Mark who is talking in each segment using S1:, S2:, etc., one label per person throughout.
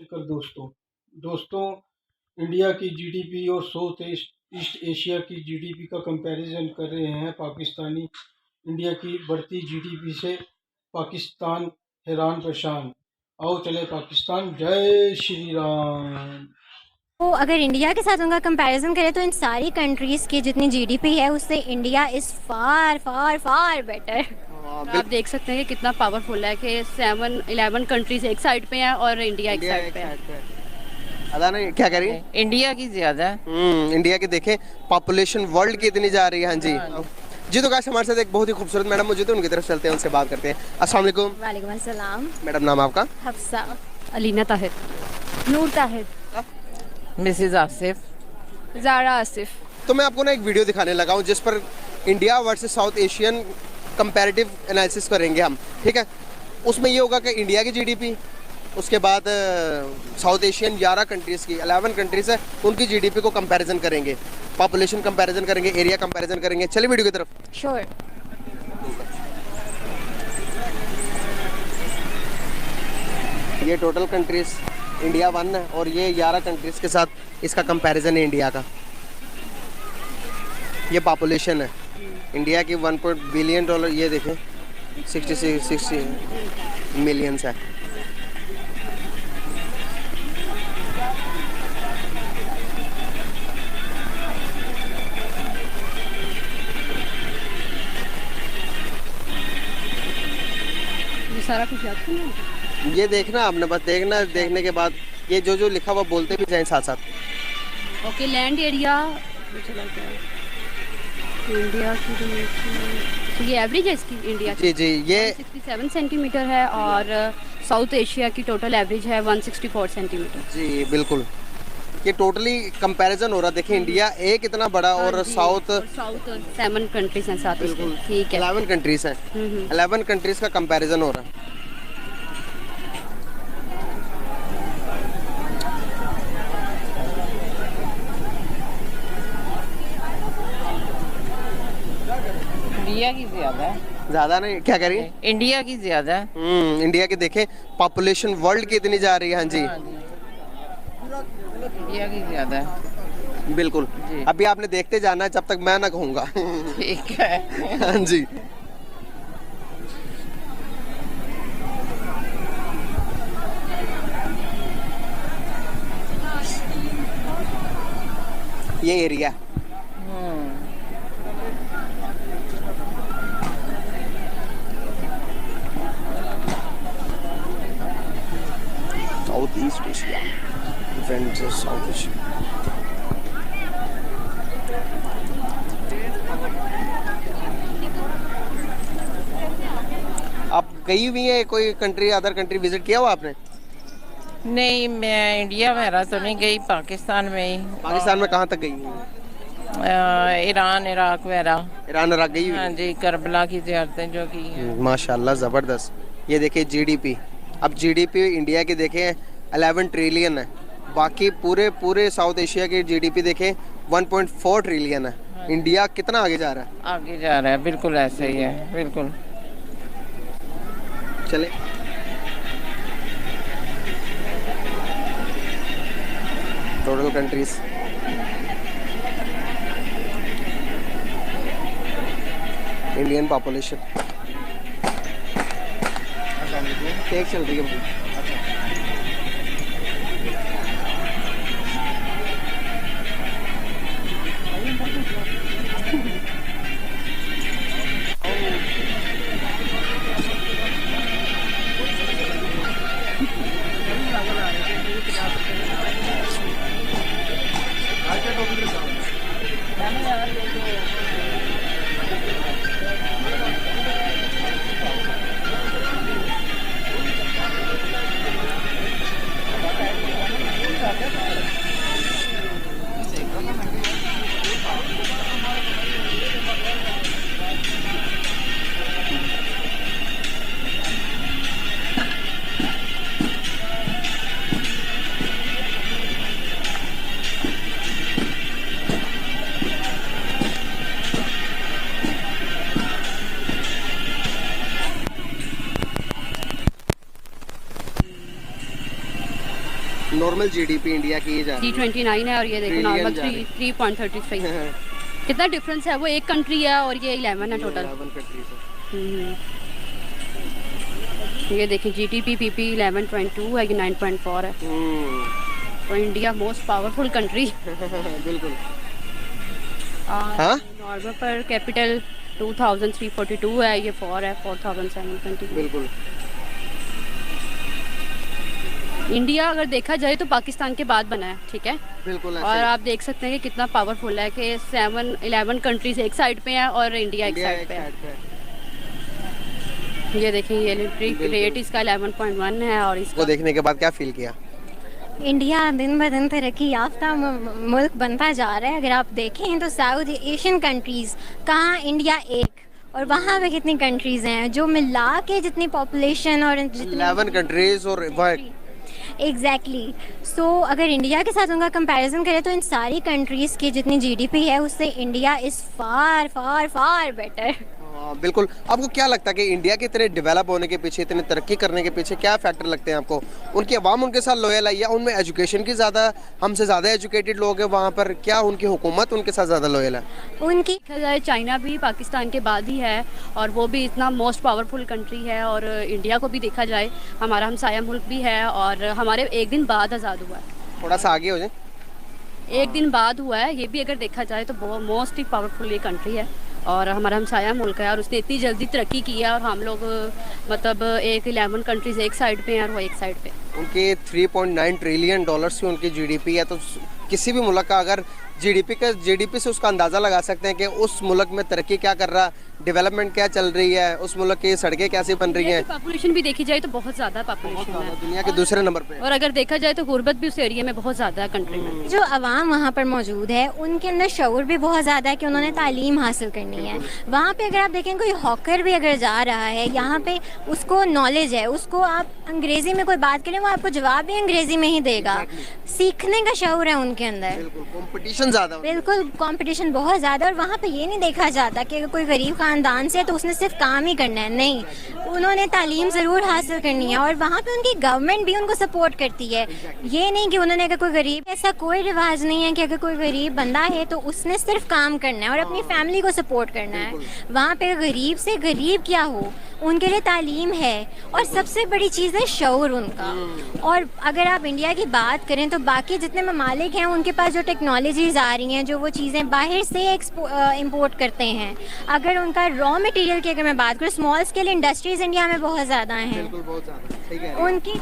S1: कर दोस्तों इंडिया की जीडीपी और साउथ ईस्ट एशिया की जीडीपी का कंपैरिजन कर रहे हैं पाकिस्तानी। इंडिया की बढ़ती जीडीपी से पाकिस्तान हैरान परेशान। आओ चले पाकिस्तान, जय श्री राम।
S2: तो अगर इंडिया के साथ उनका कंपैरिजन करें तो इन सारी कंट्रीज़ की जितनी जीडीपी है उससे India is far far far better.
S3: आप देख सकते हैं कि कितना पावरफुल है कि 11 कंट्रीज एक साइड पे है और इंडिया एक साइड पे है।
S4: अदा नहीं क्या कह रही है?
S5: इंडिया की ज्यादा है।
S4: इंडिया की देखें पॉपुलेशन वर्ल्ड की इतनी जा रही है। हाँ जी जी। तो काश हमारे साथ एक बहुत ही खूबसूरत मैडम मौजूद है, उनकी तरफ चलते हैं, उनसे बात करते हैं। अस्सलाम वालेकुम।
S2: वालेकुम अस्सलाम।
S4: मैडम नाम आपका?
S2: हफ्सा।
S3: अलीना ताहिर,
S2: नूर ताहिर,
S5: मिसेज आसिफ,
S3: ज़ारा आसिफ।
S4: तो मैं आपको ना एक वीडियो दिखाने लगा हूँ जिस पर India versus south Asian comparative analysis करेंगे हम, ठीक है। उसमें ये होगा कि इंडिया की जीडीपी, उसके बाद साउथ एशियन 11 कंट्रीज़ की 11 कंट्रीज़ है उनकी जीडीपी को कंपैरिजन करेंगे, पॉपुलेशन कंपैरिजन करेंगे, एरिया कंपैरिजन करेंगे। चलिए वीडियो की तरफ।
S2: श्योर।
S4: ये टोटल कंट्रीज़ इंडिया 1 है और ये 11 कंट्रीज़ के साथ इसका कंपैरिजन है इंडिया का। ये पॉपुलेशन है इंडिया की $1 बिलियन, ये देखें 60 मिलियंस है।
S3: ये सारा कुछ याद करना है?
S4: ये देखना आपने, बस देखना, देखने के बाद ये जो जो लिखा हुआ बोलते भी जाएं साथ साथ।
S3: ओके, लैंड एरिया चला गया इंडिया की। तो ये एवरेज है इसकी इंडिया की?
S4: जी जी। ये
S3: 167 सेंटीमीटर है और साउथ एशिया की टोटल एवरेज है 164 सेंटीमीटर।
S4: जी बिल्कुल। ये टोटली कंपैरिजन हो रहा है। देखिए इंडिया एक इतना बड़ा और साउथ
S3: 7 कंट्रीज हैं साथ। बिल्कुल ठीक है,
S4: 11 कंट्रीज हैं। 11 कंट्रीज का कंपैरिजन हो रहा है।
S5: इंडिया की ज्यादा है।
S4: ज्यादा नहीं क्या कह रही है?
S5: इंडिया की ज्यादा है।
S4: इंडिया की देखें पॉपुलेशन वर्ल्ड की इतनी जा रही है। हाँ जी
S5: इंडिया की ज्यादा है।
S4: बिल्कुल। अभी आपने देखते जाना है जब तक मैं ना कहूँगा।
S5: ठीक है।
S4: हाँ जी। ये area south east Asia, friends south Asia. आप गई हुई है कोई कंट्री, अदर कंट्री विजिट किया हुआ आपने?
S5: नहीं, मैं इंडिया वगैरह तो नहीं गई, पाकिस्तान में ही।
S4: पाकिस्तान में कहाँ तक गई?
S5: ईरान, इराक वगैरह।
S4: ईरान इराक गई हुई?
S5: हाँ जी, करबला की ज़ियारतें जो की हैं।
S4: माशाल्लाह ज़बरदस्त। ये देखिए जीडीपी, अब जीडीपी इंडिया की देखें 11 ट्रिलियन है, बाकी पूरे साउथ एशिया की जीडीपी देखें 1.4 ट्रिलियन है। इंडिया कितना आगे जा रहा है?
S5: आगे जा रहा है, बिल्कुल ऐसे ही है, बिल्कुल।
S4: चले टोटल कंट्रीज इंडियन पॉपुलेशन एक चल रही है। नॉर्मल जीडीपी इंडिया की ये जा रही
S3: 329 है और ये देखो
S4: Trillion
S3: नॉर्मल
S4: जा रही
S3: 3.33
S4: है।
S3: कितना डिफरेंस है, वो एक कंट्री है और ये 11 है टोटल।
S4: 11 countries है।
S3: ये देखिए जीडीपी पीपी 11.2 है, ये 9.4 है। तो इंडिया मोस्ट पावरफुल कंट्री।
S4: बिल्कुल।
S3: हाँ नॉर्मल पर कैपिटल 2342 है, ये 4 है 4720।
S4: बिल्कुल।
S3: इंडिया अगर देखा जाए तो पाकिस्तान के बाद बना है, ठीक है।
S4: बिल्कुल
S3: और आप देख सकते हैं कि कितना पावरफुल है कि 11 कंट्रीज एक साइड पे हैं और इंडिया एक साइड पे है। ये देखें ये इलेक्ट्रिक रेट इसका 11.1 है और इसको
S4: वो देखने के बाद क्या फील किया?
S2: इंडिया दिन ब दिन तरक्की याफ्ता मुल्क बनता जा रहा है। अगर आप देखें तो साउथ एशियन कंट्रीज़ कहाँ, इंडिया एक, और वहाँ पे कितनी कंट्रीज़ हैं जो मिला के जितनी पॉपुलेशन और
S4: 11 कंट्रीज और
S2: एग्जैक्टली। सो अगर इंडिया के साथ उनका कंपैरिजन करें तो इन सारी कंट्रीज़ की जितनी जीडीपी है उससे India is far far far better.
S4: बिल्कुल। आपको क्या लगता है कि इंडिया के इतने डेवलप होने के पीछे, इतने तरक्की करने के पीछे क्या फैक्टर लगते हैं आपको? उनकी आवाम उनके साथ लॉयल है या उनमें एजुकेशन की ज़्यादा, हमसे ज़्यादा एजुकेटेड लोग हैं वहाँ पर, क्या उनकी हुकूमत उनके साथ ज़्यादा लॉयल है?
S2: उनकी
S3: देखा जाए चाइना भी पाकिस्तान के बाद ही है और वो भी इतना मोस्ट पावरफुल कंट्री है। और इंडिया को भी देखा जाए हमारा हमसाया मुल्क भी है और हमारे एक दिन बाद आज़ाद हुआ है।
S4: थोड़ा सा आगे हो जाए।
S3: एक दिन बाद हुआ है, ये भी अगर देखा जाए तो बहुत मोस्ट ही पावरफुल ये कंट्री है और हमारा हमसाया मुल्क है और उसने इतनी जल्दी तरक्की की है और हम लोग मतलब 11 कंट्रीज एक साइड पे हैं और वो एक साइड पे।
S4: उनके 3.9 ट्रिलियन डॉलर्स की उनकी जीडीपी है, तो किसी भी मुल्क का अगर जीडीपी से उसका अंदाज़ा लगा सकते हैं कि उस मुल्क में तरक्की क्या कर रहा, डेवलपमेंट क्या चल रही है, उस मुल्क की सड़कें कैसे बन रही हैं।
S3: पॉपुलेशन भी देखी जाए तो बहुत ज़्यादा पॉपुलेशन है,
S4: दुनिया के दूसरे नंबर पे।
S3: और अगर देखा जाए तो गुर्बत भी उस एरिया में बहुत ज़्यादा है कंट्री में।
S2: जो अवाम वहाँ पर मौजूद है उनके अंदर शऊर भी बहुत ज़्यादा है कि उन्होंने तालीम हासिल करनी है। वहाँ पे अगर आप देखें कोई हॉकर भी अगर जा रहा है यहाँ पे, उसको नॉलेज है, उसको आप अंग्रेज़ी में कोई बात करें वो आपको जवाब भी अंग्रेज़ी में ही देगा। सीखने का शऊर है उनके अंदर।
S4: कंपटीशन ज़्यादा।
S2: बिल्कुल कंपटीशन बहुत ज़्यादा। और वहाँ पे ये नहीं देखा जाता कि अगर कोई गरीब ख़ानदान से है तो उसने सिर्फ काम ही करना है, नहीं, उन्होंने तालीम ज़रूर हासिल करनी है और वहाँ पे उनकी गवर्नमेंट भी उनको सपोर्ट करती है। ये नहीं कि उन्होंने अगर कोई गरीब, ऐसा कोई रिवाज नहीं है कि अगर कोई गरीब बंदा है तो उसने सिर्फ काम करना है और अपनी फैमिली को सपोर्ट करना है। वहाँ पे गरीब से गरीब क्या हो, उनके लिए तालीम है और सबसे बड़ी चीज़ है शऊर उनका। और अगर आप इंडिया की बात करें तो बाकी जितने ममालिक हैं उनके पास जो टेक्नोलॉजीज़ आ रही हैं, जो वो चीज़ें बाहर से इंपोर्ट करते हैं, अगर उनका रॉ मटेरियल की अगर मैं बात करूँ, स्मॉल स्केल इंडस्ट्रीज़ इंडिया में बहुत ज़्यादा हैं। उनकी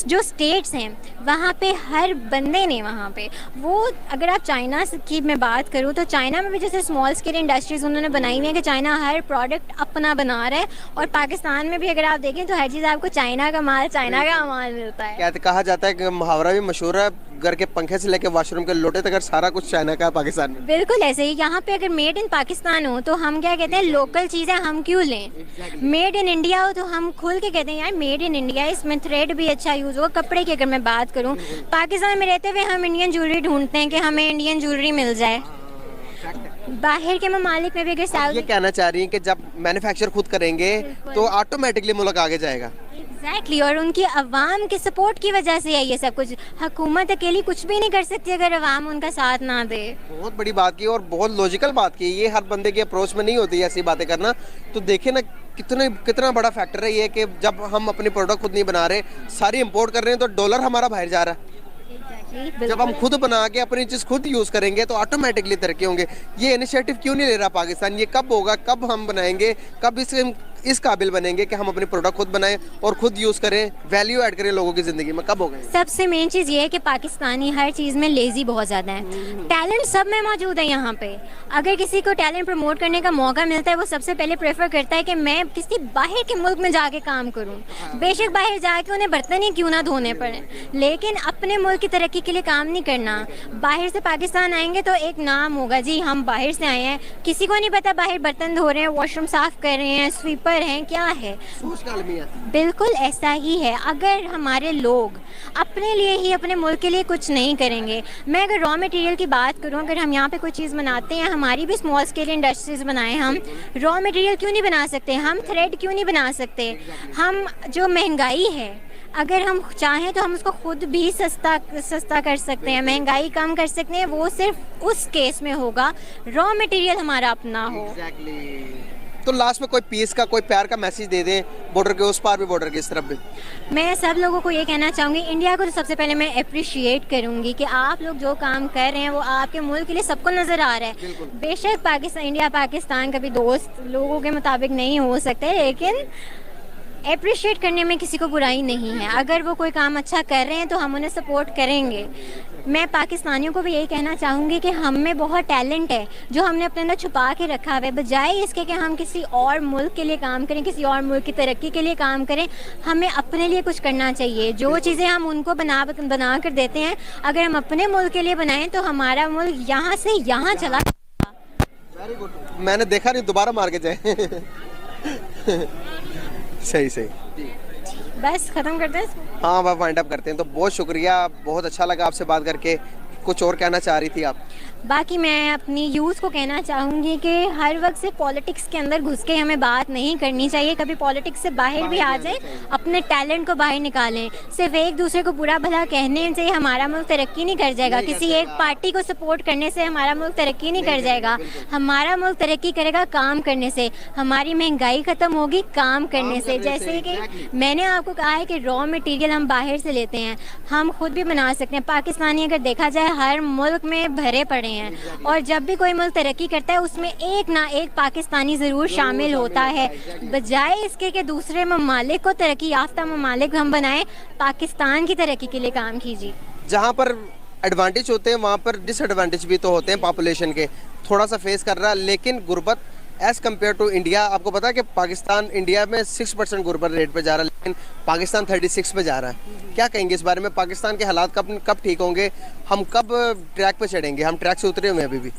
S2: जो स्टेट्स हैं वहाँ पे हर बंदे ने वहाँ पे वो, अगर आप चाइना की मैं बात करूँ तो चाइना में भी जैसे स्मॉल स्केल इंडस्ट्रीज़ उन्होंने बनाई हुई है कि चाइना हर प्रोडक्ट अपना बना रहा है। और पाकिस्तान में भी अगर आप देखें तो हर चीज़ आपको चाइना का माल, चाइना का माल मिलता है।
S4: क्या कहा जाता है कि मुहावरा भी मशहूर है, घर के पंखे से लेकर वॉशरूम के लोटे तक सारा कुछ चाइना का है पाकिस्तान में।
S2: बिल्कुल ऐसे ही यहाँ पे अगर मेड इन पाकिस्तान हो तो हम क्या कहते हैं, लोकल चीज़ें हम क्यों लें। मेड इन इंडिया हो तो हम खुल के कहते हैं यार मेड इन इंडिया, इसमें थ्रेड भी अच्छा यूज़ हो। कपड़े की अगर मैं बात करूँ, पाकिस्तान में रहते हुए हम इंडियन ज्वेलरी ढूंढते हैं कि हमें इंडियन ज्वेलरी मिल जाए। बाहर के ममालिक में भी अगर साउथ,
S4: ये कहना चाह रही हैं कि जब मैन्युफैक्चर खुद करेंगे तो ऑटोमेटिकली मुल्क आगे जाएगा।
S2: एग्जैक्टली। और उनकी अवाम के सपोर्ट की वजह से है ये सब कुछ। हुकूमत अकेली कुछ भी नहीं कर सकती अगर अवाम उनका साथ ना दे। बहुत
S4: बड़ी बात की और बहुत लॉजिकल बात की। ये हर बंदे की अप्रोच में नहीं होती ऐसी बातें करना। तो देखे ना कितना बड़ा फैक्टर है ये कि जब हम अपनी प्रोडक्ट खुद नहीं बना रहे, सारी इंपोर्ट कर रहे हैं, तो डॉलर हमारा बाहर जा रहा है। जब हम खुद बना के अपनी चीज़ खुद यूज़ करेंगे तो ऑटोमेटिकली तरक्की होंगे। ये इनिशिएटिव क्यों नहीं ले रहा पाकिस्तान? ये कब होगा, कब हम बनाएंगे, कब इस काबिल बनेंगे कि हम अपनी प्रोडक्ट खुद बनाएं और खुद यूज़ करें, वैल्यू ऐड करें लोगों की ज़िंदगी में, कब होगा?
S2: सबसे मेन चीज़ ये है कि पाकिस्तानी हर चीज़ में लेज़ी बहुत ज़्यादा है। टैलेंट सब में मौजूद है यहाँ पे। अगर किसी को टैलेंट प्रमोट करने का मौका मिलता है वो सबसे पहले प्रेफर करता है कि मैं किसी बाहर के मुल्क में जाके काम करूँ। बेशक बाहर जाके उन्हें बर्तन ही क्यों ना धोने पड़े, लेकिन अपने मुल्क की तरक्की के लिए काम नहीं करना। बाहर से पाकिस्तान आएंगे तो एक नाम होगा, जी हम बाहर से आए हैं, किसी को नहीं पता बाहर बर्तन धो रहे हैं, वॉशरूम साफ कर रहे हैं, स्वीपर हैं, क्या है। बिल्कुल ऐसा ही है। अगर हमारे लोग अपने लिए ही, अपने मुल्क के लिए कुछ नहीं करेंगे। मैं अगर रॉ मटेरियल की बात करूं, अगर हम यहाँ पे कोई चीज़ बनाते हैं, हमारी भी स्मॉल स्केल इंडस्ट्रीज बनाएं, हम रॉ मटेरियल क्यों नहीं बना सकते, हम थ्रेड क्यों नहीं बना सकते। हम जो महंगाई है, अगर हम चाहें तो हम उसको खुद भी सस्ता सस्ता कर सकते हैं, महंगाई कम कर सकते हैं। वो सिर्फ उस केस में होगा रॉ मटेरियल हमारा अपना हो।
S4: तो लास्ट में कोई पीस का, कोई प्यार का मैसेज दे दें, बॉर्डर के उस पार भी बॉर्डर के इस तरफ भी।
S2: मैं सब लोगों को ये कहना चाहूँगी, इंडिया को तो सबसे पहले मैं अप्रिशिएट करूँगी कि आप लोग जो काम कर रहे हैं वो आपके मुल्क के लिए सबको नज़र आ रहा है। बेशक पाकिस्तान, इंडिया पाकिस्तान कभी दोस्त लोगों के मुताबिक नहीं हो सकते, लेकिन अप्रिशिएट करने में किसी को बुराई नहीं है। अगर वो कोई काम अच्छा कर रहे हैं तो हम उन्हें सपोर्ट करेंगे। मैं पाकिस्तानियों को भी यही कहना चाहूँगी कि हम में बहुत टैलेंट है जो हमने अपने अंदर छुपा के रखा हुआ है। बजाय इसके कि हम किसी और मुल्क के लिए काम करें, किसी और मुल्क की तरक्की के लिए काम करें, हमें अपने लिए कुछ करना चाहिए। जो चीज़ें हम उनको बना कर देते हैं, अगर हम अपने मुल्क के लिए बनाएं तो हमारा मुल्क यहाँ से यहाँ चला।
S4: वेरी गुड, मैंने देखा नहीं, दोबारा मार के जाए। सही सही,
S2: बस ख़त्म करते हैं।
S4: हाँ अब वाइंड अप करते हैं। तो बहुत शुक्रिया, बहुत अच्छा लगा आपसे बात करके। कुछ और कहना चाह रही थी आप?
S2: बाकी मैं अपनी यूथ को कहना चाहूँगी कि हर वक्त से पॉलिटिक्स के अंदर घुस के हमें बात नहीं करनी चाहिए। कभी पॉलिटिक्स से बाहर भी आ जाए, अपने टैलेंट को बाहर निकालें। सिर्फ एक दूसरे को बुरा भला कहने से हमारा मुल्क तरक्की नहीं कर जाएगा। किसी एक पार्टी को सपोर्ट करने से हमारा मुल्क तरक्की नहीं कर जाएगा। हमारा मुल्क तरक्की करेगा काम करने से। हमारी महंगाई ख़त्म होगी काम करने से। जैसे कि मैंने आपको कहा है कि रॉ मटेरियल हम बाहर से लेते हैं, हम खुद भी बना सकते हैं। पाकिस्तानी अगर देखा जाए हर मुल्क में भरे पड़े हैं, और जब भी कोई मुल्क तरक्की करता है उसमें एक ना एक पाकिस्तानी ज़रूर शामिल होता है। बजाय इसके कि दूसरे ममालिक को तरक्की याफ्ता ममालिक हम बनाएं, पाकिस्तान की तरक्की के लिए काम कीजिए।
S4: जहाँ पर एडवांटेज होते हैं वहाँ पर डिसएडवांटेज भी तो होते हैं पॉपुलेशन के, थोड़ा सा फेस कर रहा है। लेकिन गुर्बत एज़ कम्पेयर टू इंडिया, आपको पता है कि पाकिस्तान इंडिया में 6% गुर्बत रेट पे जा रहा है, लेकिन पाकिस्तान 36 पे जा रहा है। क्या कहेंगे इस बारे में? पाकिस्तान के हालात कब ठीक होंगे? हम कब ट्रैक पे चढ़ेंगे? हम ट्रैक से उतरे हुए हैं अभी भी।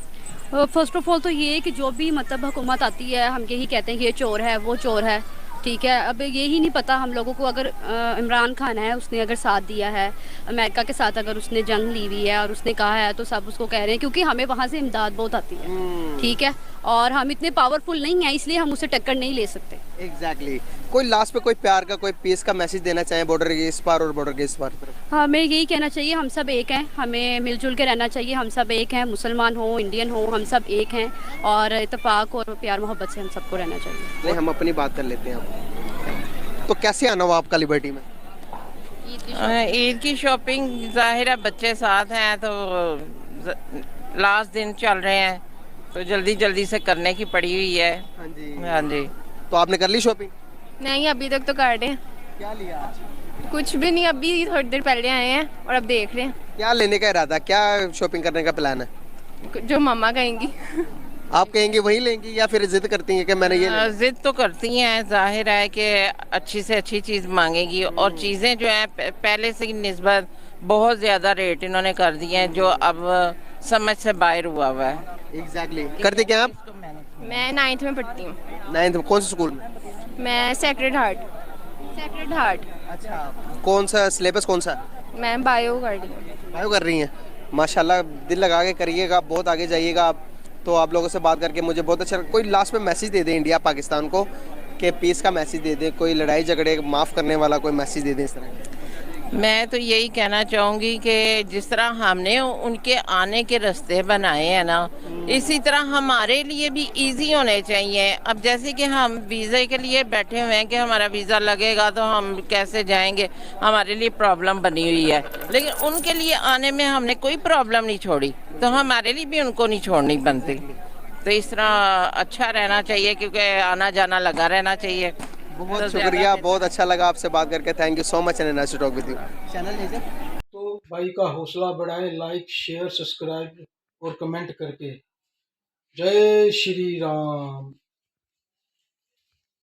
S3: फर्स्ट ऑफ ऑल तो ये कि जो भी मतलब हुकूमत आती है हम यही कहते हैं कि ये चोर है, वो चोर है, ठीक है। अब यही नहीं पता हम लोगों को, अगर इमरान खान है उसने अगर साथ दिया है अमेरिका के साथ, अगर उसने जंग ली हुई है और उसने कहा है तो सब उसको कह रहे हैं, क्योंकि हमें वहाँ से इमदाद बहुत आती है, ठीक है, और हम इतने पावरफुल नहीं हैं, इसलिए हम उसे टक्कर नहीं ले सकते।
S4: एग्जैक्टली। कोई लास्ट पे कोई प्यार का, कोई पीस का मैसेज देना चाहें बॉर्डर के इस पार और बॉर्डर के इस पार?
S3: हमें यही कहना चाहिए, हम सब एक हैं, हमें मिलजुल के रहना चाहिए। हम सब एक हैं, मुसलमान हो, इंडियन हो, हम सब एक हैं, और इत्तेफाक और प्यार मोहब्बत से हम सबको रहना चाहिए।
S4: नहीं, हम अपनी बात कर लेते हैं। तो कैसे आना हुआ आपका लिबर्टी में?
S5: ईद की शॉपिंग, जाहिर है बच्चे साथ हैं तो लास्ट दिन चल रहे हैं तो जल्दी जल्दी से करने की पड़ी हुई है।
S4: हाँ जी,
S5: हाँ जी।
S4: तो आपने कर ली शॉपिंग?
S6: नहीं, अभी तक तो कर रहे हैं।
S4: क्या लिया आज?
S6: कुछ भी नहीं, अभी थोड़ी देर पहले आए हैं और अब देख रहे हैं।
S4: क्या लेने का इरादा, क्या शॉपिंग करने का प्लान है?
S6: जो मम्मा कहेंगी।
S4: आप कहेंगे वही लेंगी या फिर जिद करती हैं कि मैंने ये लेना?
S5: जिद तो करती हैं, जाहिर है कि अच्छी से अच्छी चीज़ मांगेगी, और चीज़ें जो हैं पहले से निस्बत बहुत ज़्यादा रेट इन्होंने कर दिए हैं जो अब समझ से बाहर हुआ है।
S4: एग्जैक्टली। करते क्या आप?
S6: मैं 9th में पढ़ती हूँ।
S4: 9th में? कौन से स्कूल में?
S6: मैं सेक्रेड हार्ट।
S4: अच्छा। कौन सा सिलेबस, कौन सा?
S6: मैं बायो कर रही हूँ।
S4: बायो कर रही हैं? माशाल्लाह, दिल लगा के करिएगा, बहुत आगे जाइएगा आप। तो आप लोगों से बात करके मुझे बहुत अच्छा। कोई लास्ट में मैसेज दे दे इंडिया पाकिस्तान को कि पीस का मैसेज दे दे, कोई लड़ाई झगड़े माफ़ करने वाला कोई मैसेज दे दे इस तरह।
S5: मैं तो यही कहना चाहूँगी कि जिस तरह हमने उनके आने के रास्ते बनाए हैं ना, इसी तरह हमारे लिए भी इजी होने चाहिए। अब जैसे कि हम वीज़े के लिए बैठे हुए हैं कि हमारा वीज़ा लगेगा तो हम कैसे जाएंगे, हमारे लिए प्रॉब्लम बनी हुई है, लेकिन उनके लिए आने में हमने कोई प्रॉब्लम नहीं छोड़ी, तो हमारे लिए भी उनको नहीं छोड़नी बनती। तो इस तरह अच्छा रहना चाहिए, क्योंकि आना जाना लगा रहना चाहिए।
S4: बहुत शुक्रिया, बहुत अच्छा लगा आपसे बात करके। Thank you so much and nice to talk with you. Channel लीजिए
S1: तो भाई का हौसला बढ़ाएं, लाइक शेयर सब्सक्राइब और कमेंट करके। जय श्री राम।